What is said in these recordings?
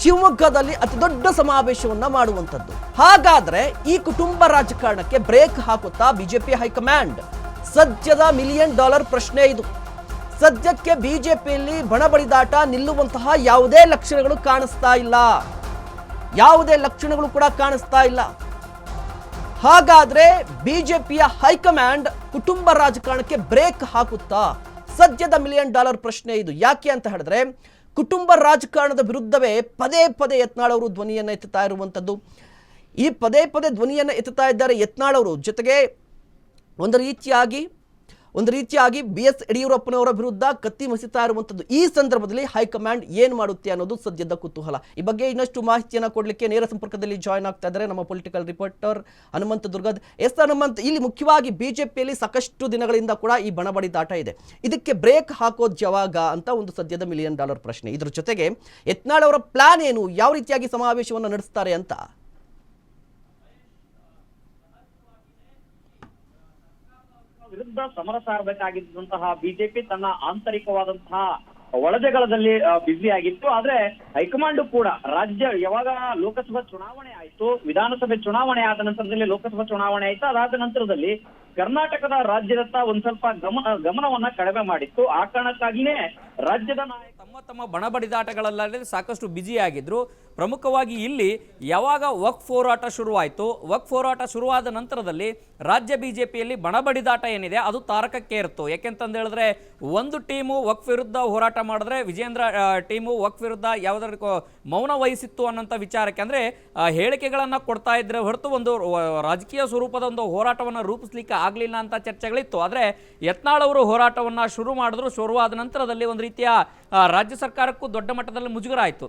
ಶಿವಮೊಗ್ಗದಲ್ಲಿ ಅತಿ ದೊಡ್ಡ ಸಮಾವೇಶವನ್ನ ಮಾಡುವಂಥದ್ದು. ಹಾಗಾದ್ರೆ ಈ ಕುಟುಂಬ ರಾಜಕಾರಣಕ್ಕೆ ಬ್ರೇಕ್ ಹಾಕುತ್ತಾ ಬಿಜೆಪಿ ಹೈಕಮಾಂಡ್? ಸದ್ಯದ $1 ಮಿಲಿಯನ್ ಪ್ರಶ್ನೆ ಇದು. ಸದ್ಯಕ್ಕೆ ಬಿಜೆಪಿಯಲ್ಲಿ ಬಣಬಡಿದಾಟ ನಿಲ್ಲುವಂತಹ ಯಾವುದೇ ಲಕ್ಷಣಗಳು ಕಾಣಿಸ್ತಾ ಇಲ್ಲ, ಯಾವುದೇ ಲಕ್ಷಣಗಳು ಕೂಡ ಕಾಣಿಸ್ತಾ ಇಲ್ಲ. ಹಾಗಾದ್ರೆ ಬಿಜೆಪಿಯ ಹೈಕಮಾಂಡ್ ಕುಟುಂಬ ರಾಜಕಾರಣಕ್ಕೆ ಬ್ರೇಕ್ ಹಾಕುತ್ತಾ? ಸದ್ಯದ $1 ಮಿಲಿಯನ್ ಪ್ರಶ್ನೆ ಇದು. ಯಾಕೆ ಅಂತ ಹೇಳಿದ್ರೆ, ಕುಟುಂಬ ರಾಜಕಾರಣದ ವಿರುದ್ಧವೇ ಪದೇ ಪದೇ ಯತ್ನಾಳ್ ಅವರು ಧ್ವನಿಯನ್ನು ಎತ್ತುತ್ತಾ ಇರುವಂಥದ್ದು. ಈ ಪದೇ ಪದೇ ಧ್ವನಿಯನ್ನು ಎತ್ತುತ್ತಾ ಇದ್ದಾರೆ ಯತ್ನಾಳ್ ಅವರು. ಜೊತೆಗೆ ಒಂದು ರೀತಿಯಾಗಿ BS ಯಡಿಯೂರಪ್ಪನವರ ವಿರುದ್ಧ ಕತ್ತಿ ಮಸಿತಾ ಇರುವಂಥದ್ದು. ಈ ಸಂದರ್ಭದಲ್ಲಿ ಹೈಕಮಾಂಡ್ ಏನು ಮಾಡುತ್ತೆ ಅನ್ನೋದು ಸದ್ಯದ ಕುತೂಹಲ. ಈ ಬಗ್ಗೆ ಇನ್ನಷ್ಟು ಮಾಹಿತಿಯನ್ನು ಕೊಡಲಿಕ್ಕೆ ನೇರ ಸಂಪರ್ಕದಲ್ಲಿ ಜಾಯ್ನ್ ಆಗ್ತಾ ಇದ್ದಾರೆ ನಮ್ಮ ಪೊಲಿಟಿಕಲ್ ರಿಪೋರ್ಟರ್ ಹನುಮಂತ ದುರ್ಗದ್. ಹನುಮಂತ್, ಇಲ್ಲಿ ಮುಖ್ಯವಾಗಿ ಬಿಜೆಪಿಯಲ್ಲಿ ಸಾಕಷ್ಟು ದಿನಗಳಿಂದ ಕೂಡ ಈ ಬಣಬಡಿದಾಟ ಇದೆ. ಇದಕ್ಕೆ ಬ್ರೇಕ್ ಹಾಕೋದು ಯಾವಾಗ ಅಂತ ಒಂದು ಸದ್ಯದ $1 ಮಿಲಿಯನ್ ಪ್ರಶ್ನೆ. ಇದ್ರ ಜೊತೆಗೆ ಯತ್ನಾಳ್ ಅವರ ಪ್ಲಾನ್ ಏನು, ಯಾವ ರೀತಿಯಾಗಿ ಸಮಾವೇಶವನ್ನು ನಡೆಸ್ತಾರೆ ಅಂತ? ವಿರುದ್ಧ ಸಮರ ಸಾರಬೇಕಾಗಿದ್ದಂತಹ ಬಿಜೆಪಿ ತನ್ನ ಆಂತರಿಕವಾದಂತಹ ಒಳಜಗಳದಲ್ಲಿ ಬ್ಯುಸಿ ಆಗಿತ್ತು. ಆದ್ರೆ ಹೈಕಮಾಂಡ್ ಕೂಡ ರಾಜ್ಯ ಯಾವಾಗ ಲೋಕಸಭಾ ಚುನಾವಣೆ ಆಯ್ತು, ವಿಧಾನಸಭೆ ಚುನಾವಣೆ ಆದ ನಂತರದಲ್ಲಿ ಲೋಕಸಭಾ ಚುನಾವಣೆ ಆಯ್ತು, ಅದಾದ ನಂತರದಲ್ಲಿ ಕರ್ನಾಟಕದ ರಾಜ್ಯದತ್ತ ಒಂದ್ ಸ್ವಲ್ಪ ಗಮನವನ್ನ ಕಡಿಮೆ ಮಾಡಿತ್ತು. ಆ ಕಾರಣಕ್ಕಾಗಿನೇ ರಾಜ್ಯದ ನಾಯಕ ತಮ್ಮ ಬಣಬಡಿದಾಟಗಳಲ್ಲದೆ ಸಾಕಷ್ಟು ಬ್ಯುಸಿ ಆಗಿದ್ರು. ಪ್ರಮುಖವಾಗಿ ಇಲ್ಲಿ ಯಾವಾಗ ವಕ್ಫ್ ಹೋರಾಟ ಶುರುವಾಯಿತು, ವಕ್ಫ್ ಹೋರಾಟ ಶುರುವಾದ ನಂತರದಲ್ಲಿ ರಾಜ್ಯ ಬಿಜೆಪಿಯಲ್ಲಿ ಬಣಬಡಿದಾಟ ಏನಿದೆ ಅದು ತಾರಕಕ್ಕೆ ಇರುತ್ತು. ಯಾಕೆಂತಂದು ಹೇಳಿದ್ರೆ, ಒಂದು ಟೀಮು ವಕ್ಫ್ ವಿರುದ್ಧ ಹೋರಾಟ ಮಾಡಿದ್ರೆ ವಿಜೇಂದ್ರ ಟೀಮು ವಕ್ಫ್ ವಿರುದ್ಧ ಯಾವುದಾದ್ರು ಮೌನ ವಹಿಸಿತ್ತು ಅನ್ನೋಂಥ ವಿಚಾರಕ್ಕೆ, ಅಂದರೆ ಹೇಳಿಕೆಗಳನ್ನು ಕೊಡ್ತಾ ಇದ್ರೆ ಹೊರತು ಒಂದು ರಾಜಕೀಯ ಸ್ವರೂಪದ ಒಂದು ಹೋರಾಟವನ್ನು ರೂಪಿಸ್ಲಿಕ್ಕೆ ಆಗಲಿಲ್ಲ ಅಂತ ಚರ್ಚೆಗಳಿತ್ತು. ಆದರೆ ಯತ್ನಾಳ್ ಅವರು ಹೋರಾಟವನ್ನು ಶುರು ಮಾಡಿದ್ರು. ಶುರುವಾದ ನಂತರದಲ್ಲಿ ಒಂದು ರೀತಿಯ ರಾಜ್ಯ ಸರ್ಕಾರಕ್ಕೂ ದೊಡ್ಡ ಮಟ್ಟದಲ್ಲಿ ಮುಜುಗರ ಆಯಿತು.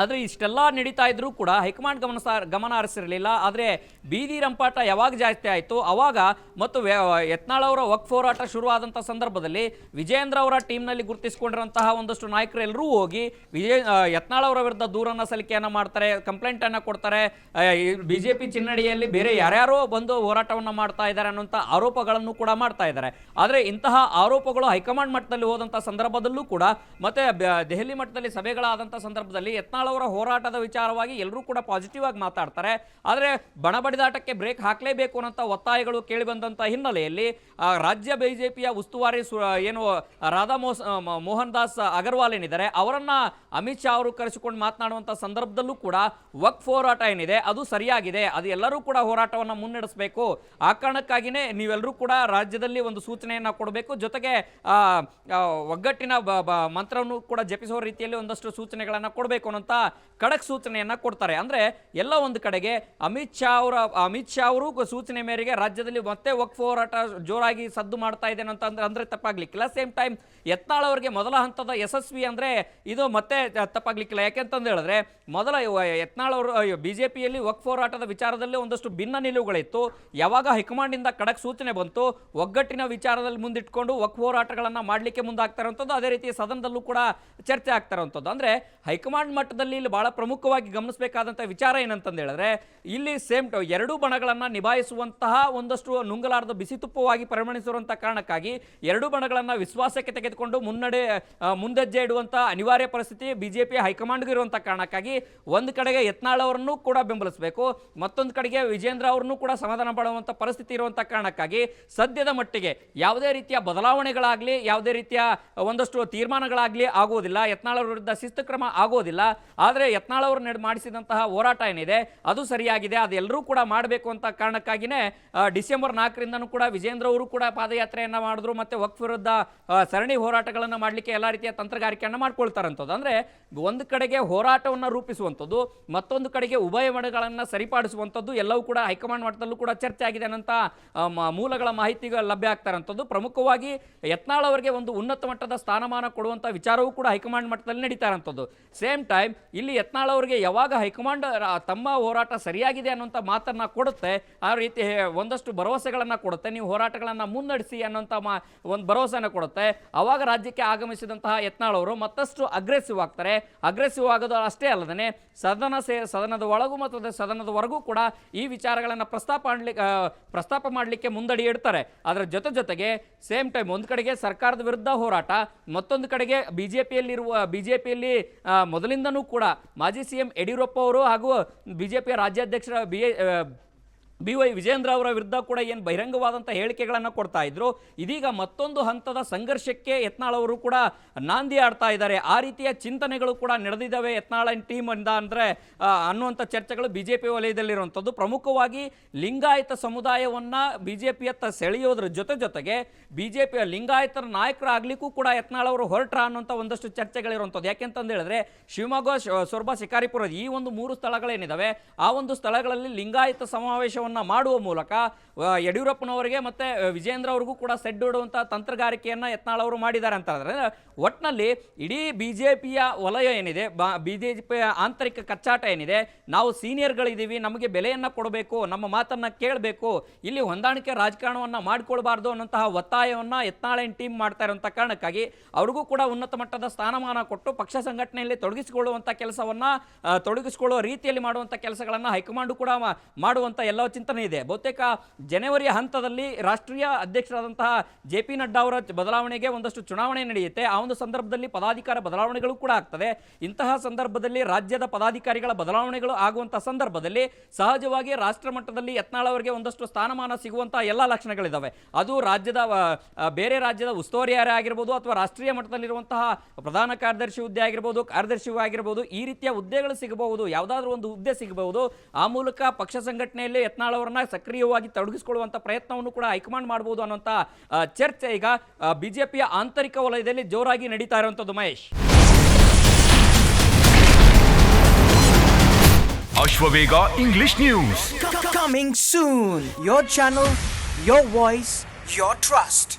ಆದರೆ ಇಷ್ಟೆಲ್ಲ ನಡೀತಾ ಇದ್ರೂ ಕೂಡ ಹೈಕಮಾಂಡ್ ಗಮನ ಹರಿಸಿರಲಿಲ್ಲ. ಆದರೆ ಬೀದಿ ರಂಪಾಟ ಯಾವಾಗ ಜಾಸ್ತಿ ಆಯಿತು ಅವಾಗ ಮತ್ತು ಯತ್ನಾಳ್ ಅವರ ವಕ್ಫ್ ಹೋರಾಟ ಶುರುವಾದಂಥ ಸಂದರ್ಭದಲ್ಲಿ ವಿಜೇಂದ್ರ ಅವರ ಟೀಮ್ನಲ್ಲಿ ಗುರುತಿಸಿಕೊಂಡಿರುವಂತಹ ಒಂದಷ್ಟು ನಾಯಕರು ಎಲ್ಲರೂ ಹೋಗಿ ಯತ್ನಾಳ್ ಅವರ ವಿರುದ್ಧ ದೂರನ್ನು ಸಲ್ಲಿಕೆಯನ್ನು ಮಾಡ್ತಾರೆ, ಕಂಪ್ಲೇಂಟನ್ನು ಕೊಡ್ತಾರೆ. ಬಿಜೆಪಿ ಚಿನ್ನಡಿಯಲ್ಲಿ ಬೇರೆ ಯಾರ್ಯಾರೋ ಬಂದು ಹೋರಾಟವನ್ನು ಮಾಡ್ತಾ ಇದ್ದಾರೆ ಅನ್ನೋಂಥ ಆರೋಪಗಳನ್ನು ಕೂಡ ಮಾಡ್ತಾ ಇದ್ದಾರೆ. ಆದರೆ ಇಂತಹ ಆರೋಪಗಳು ಹೈಕಮಾಂಡ್ ಮಟ್ಟದಲ್ಲಿ ಹೋದಂಥ ಸಂದರ್ಭದಲ್ಲೂ ಕೂಡ ಮತ್ತೆ ದೆಹಲಿ ಮಟ್ಟದಲ್ಲಿ ಸಭೆಗಳಾದಂಥ ಸಂದರ್ಭದಲ್ಲಿ ಯತ್ನಾಳ್ ಅವರ ಹೋರಾಟದ ವಿಚಾರವಾಗಿ ಎಲ್ಲರೂ ಕೂಡ ಪಾಸಿಟಿವ್ ಆಗಿ ಮಾತಾಡ್ತಾರೆ. ಆದರೆ ಬಣಬಡಿದಾಟಕ್ಕೆ ಬ್ರೇಕ್ ಹಾಕಲೇಬೇಕು ಅನ್ನೋ ಒತ್ತಾಯಗಳು ಕೇಳಿ ಬಂದಂಥ ಹಿನ್ನೆಲೆಯಲ್ಲಿ ರಾಜ್ಯ ಬಿಜೆಪಿಯ ಉಸ್ತುವಾರಿ ಏನು ರಾಧಾ ಮೋಹನ್ ದಾಸ್ ಅಗರ್ವಾಲ್ ಏನಿದ್ದಾರೆ ಅವರನ್ನ ಅಮಿತ್ ಶಾ ಅವರು ಕರೆಸಿಕೊಂಡು ಮಾತನಾಡುವಂಥ ಸಂದರ್ಭದಲ್ಲೂ ಕೂಡ ವಕ್ಫ್ ಹೋರಾಟ ಏನಿದೆ ಅದು ಸರಿಯಾಗಿದೆ, ಅದು ಎಲ್ಲರೂ ಕೂಡ ಹೋರಾಟವನ್ನು ಮುನ್ನಡೆಸಬೇಕು. ಆ ಕಾರಣಕ್ಕಾಗಿಯೇ ನೀವೆಲ್ಲರೂ ಕೂಡ ರಾಜ್ಯದಲ್ಲಿ ಒಂದು ಸೂಚನೆಯನ್ನು ಕೊಡಬೇಕು, ಜೊತೆಗೆ ಒಗ್ಗಟ್ಟಿನ ಮಂತ್ರವನ್ನು ಕೂಡ ಜಪಿಸುವ ರೀತಿಯಲ್ಲಿ ಒಂದಷ್ಟು ಸೂಚನೆಗಳನ್ನು ಕೊಡಬೇಕು ಅನ್ನೋ ಖಡಕ್ ಸೂಚನೆಯನ್ನ ಕೊಡ್ತಾರೆ. ಅಂದ್ರೆ ಎಲ್ಲ ಒಂದು ಕಡೆಗೆ ಅಮಿತ್ ಶಾ ಅವರು ಸೂಚನೆ ಮೇರೆಗೆ ರಾಜ್ಯದಲ್ಲಿ ಮತ್ತೆ ವಕ್ಫ್ ಹೋರಾಟ ಜೋರಾಗಿ ಸದ್ದು ಮಾಡ್ತಾ ಇದೆ ಅಂತ ಅಂದ್ರೆ ತಪ್ಪಾಗ್ಲಿಕ್ಕಿಲ್ಲ. ಸೇಮ್ ಟೈಮ್ ಯತ್ನಾಳ್ ಅವರಿಗೆ ಮೊದಲ ಹಂತದ ಯಶಸ್ವಿ ಅಂದ್ರೆ ಇದು ಮತ್ತೆ ತಪ್ಪಾಗ್ಲಿಕ್ಕಿಲ್ಲ. ಯಾಕೆಂತಂದು ಹೇಳಿದ್ರೆ, ಮೊದಲ ಯತ್ನಾಳ್ ಅವರು ಬಿಜೆಪಿಯಲ್ಲಿ ವಕ್ಫ್ ಹೋರಾಟದ ವಿಚಾರದಲ್ಲಿ ಒಂದಷ್ಟು ಭಿನ್ನ ನಿಲುವುಗಳಿತ್ತು. ಯಾವಾಗ ಹೈಕಮಾಂಡ್ ಇಂದ ಖಡಕ್ ಸೂಚನೆ ಬಂತು, ಒಗ್ಗಟ್ಟಿನ ವಿಚಾರದಲ್ಲಿ ಮುಂದಿಟ್ಕೊಂಡು ವಕ್ಫ್ ಹೋರಾಟಗಳನ್ನ ಮಾಡ್ಲಿಕ್ಕೆ ಮುಂದಾಗ್ತಾ ಇರುವಂಥದ್ದು, ಅದೇ ರೀತಿ ಸದನದಲ್ಲೂ ಕೂಡ ಚರ್ಚೆ ಆಗ್ತಾ ಇರುವಂಥದ್ದು. ಅಂದ್ರೆ ಹೈಕಮಾಂಡ್ ಮಟ್ಟದಲ್ಲಿ ಇಲ್ಲಿ ಬಹಳ ಪ್ರಮುಖವಾಗಿ ಗಮನಿಸಬೇಕಾದಂತಹ ವಿಚಾರ ಏನಂತಂದು ಹೇಳಿದ್ರೆ, ಇಲ್ಲಿ ಸೇಮ್ ಎರಡೂ ಬಣಗಳನ್ನ ನಿಭಾಯಿಸುವಂತಹ ಒಂದಷ್ಟು ನುಂಗಲಾರದ ಬಿಸಿ ತುಪ್ಪವಾಗಿ ಪರಿಗಣಿಸಿರುವಂತಹ ಕಾರಣಕ್ಕಾಗಿ ಎರಡೂ ಬಣಗಳನ್ನ ವಿಶ್ವಾಸಕ್ಕೆ ತೆಗೆದುಕೊಂಡು ಮುಂದೆಜ್ಜೆ ಇಡುವಂತಹ ಅನಿವಾರ್ಯ ಪರಿಸ್ಥಿತಿ ಬಿಜೆಪಿ ಹೈಕಮಾಂಡ್ಗೆ ಇರುವಂತಹ ಕಾರಣಕ್ಕಾಗಿ ಒಂದು ಕಡೆಗೆ ಯತ್ನಾಳ್ ಅವರನ್ನು ಕೂಡ ಬೆಂಬಲಿಸಬೇಕು, ಮತ್ತೊಂದು ಕಡೆಗೆ ವಿಜೇಂದ್ರ ಅವರನ್ನು ಕೂಡ ಸಮಾಧಾನ ಪಡುವಂತಹ ಪರಿಸ್ಥಿತಿ ಇರುವಂತಹ ಕಾರಣಕ್ಕಾಗಿ ಸದ್ಯದ ಮಟ್ಟಿಗೆ ಯಾವುದೇ ರೀತಿಯ ಬದಲಾವಣೆಗಳಾಗಲಿ, ಯಾವುದೇ ರೀತಿಯ ಒಂದಷ್ಟು ತೀರ್ಮಾನಗಳಾಗಲಿ ಆಗುವುದಿಲ್ಲ. ಯತ್ನಾಳ್ ಅವರ ವಿರುದ್ಧ ಶಿಸ್ತು ಕ್ರಮ ಆಗೋದಿಲ್ಲ. ಆದರೆ ಯತ್ನಾಳ್ ಅವರು ಮಾಡಿಸಿದಂತಹ ಹೋರಾಟ ಏನಿದೆ ಅದು ಸರಿಯಾಗಿದೆ, ಅದು ಎಲ್ಲರೂ ಕೂಡ ಮಾಡಬೇಕು ಅಂತ ಕಾರಣಕ್ಕಾಗಿಯೇ ಡಿಸೆಂಬರ್ 4ರಿಂದನೂ ಕೂಡ ವಿಜೇಂದ್ರ ಅವರು ಕೂಡ ಪಾದಯಾತ್ರೆಯನ್ನ ಮಾಡಿದ್ರು. ಮತ್ತೆ ವಕ್ಫ್ ವಿರುದ್ಧ ಸರಣಿ ಹೋರಾಟಗಳನ್ನು ಮಾಡಲಿಕ್ಕೆ ಎಲ್ಲ ರೀತಿಯ ತಂತ್ರಗಾರಿಕೆಯನ್ನು ಮಾಡ್ಕೊಳ್ತಾರಂಥದ್ದು. ಅಂದ್ರೆ ಒಂದು ಕಡೆಗೆ ಹೋರಾಟವನ್ನು ರೂಪಿಸುವಂಥದ್ದು, ಮತ್ತೊಂದು ಕಡೆಗೆ ಉಭಯ ಬಣಗಳನ್ನು ಸರಿಪಡಿಸುವಂಥದ್ದು ಎಲ್ಲವೂ ಕೂಡ ಹೈಕಮಾಂಡ್ ಮಟ್ಟದಲ್ಲೂ ಕೂಡ ಚರ್ಚೆ ಆಗಿದೆ ಅನ್ನೋಂಥ ಮೂಲಗಳ ಮಾಹಿತಿಗಳು ಲಭ್ಯ ಆಗ್ತಾರಂಥದ್ದು. ಪ್ರಮುಖವಾಗಿ ಯತ್ನಾಳ್ ಅವರಿಗೆ ಒಂದು ಉನ್ನತ ಮಟ್ಟದ ಸ್ಥಾನಮಾನ ಕೊಡುವಂಥ ವಿಚಾರವೂ ಕೂಡ ಹೈಕಮಾಂಡ್ ಮಟ್ಟದಲ್ಲಿ ನಡೀತಾ ಇರೋಂಥದ್ದು. ಸೇಮ್ ಟೈಮ್ ಇಲ್ಲಿ ಯತ್ನಾಳ್ ಅವರಿಗೆ ಯಾವಾಗ ಹೈಕಮಾಂಡ್ ತಮ್ಮ ಹೋರಾಟ ಸರಿಯಾಗಿದೆ ಅನ್ನುವಂಥ ಮಾತನ್ನ ಕೊಡುತ್ತೆ, ಆ ರೀತಿ ಒಂದಷ್ಟು ಭರವಸೆಗಳನ್ನ ಕೊಡುತ್ತೆ, ನೀವು ಹೋರಾಟಗಳನ್ನ ಮುನ್ನಡೆಸಿ ಅನ್ನೋಂಥ ಒಂದು ಭರವಸೆನ ಕೊಡುತ್ತೆ, ಅವಾಗ ರಾಜ್ಯಕ್ಕೆ ಆಗಮಿಸಿದಂತಹ ಯತ್ನಾಳ್ ಅವರು ಮತ್ತಷ್ಟು ಅಗ್ರೆಸಿವ್ ಆಗ್ತಾರೆ. ಅಗ್ರೆಸಿವ್ ಆಗೋದು ಅಷ್ಟೇ ಅಲ್ಲದೇ ಸದನದ ಒಳಗೂ ಮತ್ತು ಸದನದ ಹೊರಗೂ ಕೂಡ ಈ ವಿಚಾರಗಳನ್ನು ಪ್ರಸ್ತಾಪ ಮಾಡಲಿಕ್ಕೆ ಮುಂದಡಿ ಇಡ್ತಾರೆ. ಅದರ ಜೊತೆಗೆ ಸೇಮ್ ಟೈಮ್ ಒಂದು ಕಡೆಗೆ ಸರ್ಕಾರದ ವಿರುದ್ಧ ಹೋರಾಟ, ಮತ್ತೊಂದು ಕಡೆಗೆ ಬಿಜೆಪಿಯಲ್ಲಿ ಮೊದಲಿಂದನೂ ಕೂಡ ಕೂಡ ಮಾಜಿ CM ಯಡಿಯೂರಪ್ಪ ಅವರು ಹಾಗೂ ಬಿಜೆಪಿಯ ರಾಜ್ಯಾಧ್ಯಕ್ಷರ BY ವಿಜೇಂದ್ರ ಅವರ ವಿರುದ್ಧ ಕೂಡ ಏನು ಬಹಿರಂಗವಾದಂಥ ಹೇಳಿಕೆಗಳನ್ನು ಕೊಡ್ತಾ ಇದ್ರು, ಇದೀಗ ಮತ್ತೊಂದು ಹಂತದ ಸಂಘರ್ಷಕ್ಕೆ ಯತ್ನಾಳ್ ಅವರು ಕೂಡ ನಾಂದಿ ಆಡ್ತಾ ಇದ್ದಾರೆ. ಆ ರೀತಿಯ ಚಿಂತನೆಗಳು ಕೂಡ ನಡೆದಿದ್ದಾವೆ ಯತ್ನಾಳ್ ಟೀಮ್ ಇಂದ ಅಂದರೆ ಅನ್ನುವಂಥ ಚರ್ಚೆಗಳು ಬಿಜೆಪಿ ವಲಯದಲ್ಲಿರುವಂಥದ್ದು. ಪ್ರಮುಖವಾಗಿ ಲಿಂಗಾಯತ ಸಮುದಾಯವನ್ನು ಬಿಜೆಪಿಯತ್ತ ಸೆಳೆಯೋದ್ರ ಜೊತೆಗೆ ಬಿಜೆಪಿಯ ಲಿಂಗಾಯತರ ನಾಯಕರಾಗಲಿಕ್ಕೂ ಕೂಡ ಯತ್ನಾಳ್ ಅವರು ಹೊರಟ್ರ ಅನ್ನುವಂಥ ಒಂದಷ್ಟು ಚರ್ಚೆಗಳಿರುವಂಥದ್ದು. ಯಾಕೆಂತಂದು ಹೇಳಿದ್ರೆ ಶಿವಮೊಗ್ಗ, ಸೊರಬ, ಶಿಕಾರಿಪುರ ಈ ಒಂದು 3 ಸ್ಥಳಗಳೇನಿದ್ದಾವೆ ಆ ಒಂದು ಸ್ಥಳಗಳಲ್ಲಿ ಲಿಂಗಾಯತ ಸಮಾವೇಶವನ್ನು ಮಾಡುವ ಮೂಲಕ ಯಡಿಯೂರಪ್ಪನವರಿಗೆ ಮತ್ತೆ ವಿಜೇಂದ್ರ ಅವ್ರಿಗೂ ಕೂಡ ಸೆಡ್ಡುಡುವಂಥ ತಂತ್ರಗಾರಿಕೆಯನ್ನು ಯತ್ನಾಳ್ ಅವರು ಮಾಡಿದ್ದಾರೆ ಅಂತ ಹೇಳಿದ್ರೆ, ಒಟ್ಟಿನಲ್ಲಿ ಇಡೀ ಬಿಜೆಪಿಯ ವಲಯ ಏನಿದೆ, ಬಿಜೆಪಿಯ ಆಂತರಿಕ ಕಚ್ಚಾಟ ಏನಿದೆ, ನಾವು ಸೀನಿಯರ್ಗಳಿದ್ದೀವಿ, ನಮಗೆ ಬೆಲೆಯನ್ನು ಕೊಡಬೇಕು, ನಮ್ಮ ಮಾತನ್ನು ಕೇಳಬೇಕು, ಇಲ್ಲಿ ಹೊಂದಾಣಿಕೆ ರಾಜಕಾರಣವನ್ನು ಮಾಡಿಕೊಳ್ಬಾರ್ದು ಅನ್ನೋಂತಹ ಒತ್ತಾಯವನ್ನು ಯತ್ನಾಳ್ ಟೀಮ್ ಮಾಡ್ತಾ ಇರುವಂಥ ಕಾರಣಕ್ಕಾಗಿ ಅವ್ರಿಗೂ ಕೂಡ ಉನ್ನತ ಮಟ್ಟದ ಸ್ಥಾನಮಾನ ಕೊಟ್ಟು ಪಕ್ಷ ಸಂಘಟನೆಯಲ್ಲಿ ತೊಡಗಿಸಿಕೊಳ್ಳುವಂಥ ಕೆಲಸವನ್ನು ತೊಡಗಿಸಿಕೊಳ್ಳುವ ರೀತಿಯಲ್ಲಿ ಮಾಡುವಂಥ ಕೆಲಸಗಳನ್ನು ಹೈಕಮಾಂಡ್ ಕೂಡ ಮಾಡುವಂಥ ಎಲ್ಲ ಚಿಂತನೆ ಇದೆ. ಬಹುತೇಕ ಜನವರಿ ಹಂತದಲ್ಲಿ ರಾಷ್ಟ್ರೀಯ ಅಧ್ಯಕ್ಷರಾದಂತಹ JP ನಡ್ಡಾ ಅವರ ಬದಲಾವಣೆಗೆ ಒಂದಷ್ಟು ಚುನಾವಣೆ ನಡೆಯುತ್ತೆ. ಆ ಒಂದು ಸಂದರ್ಭದಲ್ಲಿ ಪದಾಧಿಕಾರ ಬದಲಾವಣೆಗಳು ಕೂಡ ಆಗ್ತದೆ. ಇಂತಹ ಸಂದರ್ಭದಲ್ಲಿ ರಾಜ್ಯದ ಪದಾಧಿಕಾರಿಗಳ ಬದಲಾವಣೆಗಳು ಆಗುವಂಥ ಸಂದರ್ಭದಲ್ಲಿ ಸಹಜವಾಗಿ ರಾಷ್ಟ್ರ ಮಟ್ಟದಲ್ಲಿ ಯತ್ನಾಳ್ ಅವರಿಗೆ ಒಂದಷ್ಟು ಸ್ಥಾನಮಾನ ಸಿಗುವಂತಹ ಎಲ್ಲ ಲಕ್ಷಣಗಳಿದ್ದಾವೆ. ಅದು ರಾಜ್ಯದ ಬೇರೆ ರಾಜ್ಯದ ಉಸ್ತುವಾರಿ ಆಗಿರ್ಬೋದು ಅಥವಾ ರಾಷ್ಟ್ರೀಯ ಮಟ್ಟದಲ್ಲಿರುವಂತಹ ಪ್ರಧಾನ ಕಾರ್ಯದರ್ಶಿ ಹುದ್ದೆ ಆಗಿರ್ಬೋದು, ಕಾರ್ಯದರ್ಶಿ ಆಗಿರ್ಬೋದು, ಈ ರೀತಿಯ ಹುದ್ದೆಗಳು ಸಿಗಬಹುದು, ಯಾವುದಾದ್ರೂ ಒಂದು ಹುದ್ದೆ ಸಿಗಬಹುದು. ಆ ಮೂಲಕ ಪಕ್ಷ ಸಂಘಟನೆಯಲ್ಲಿ ಯತ್ನಾಳ್ ಅವರನ್ನ ಸಕ್ರಿಯವಾಗಿ ತೊಡಗಿಸಿಕೊಳ್ಳುವಂಥ ಪ್ರಯತ್ನವನ್ನು ಕೂಡ ಹೈಕಮಾಂಡ್ ಮಾಡಬಹುದು ಅನ್ನುವಂಥ ಚರ್ಚೆ ಈಗ ಬಿಜೆಪಿಯ ಆಂತರಿಕ ವಲಯದಲ್ಲಿ ಜೋರಾಗಿ ನಡೀತಾ ಇರುವಂಥದ್ದು. Mahesh, Ashwavega English news coming soon. Your channel, your voice, your trust.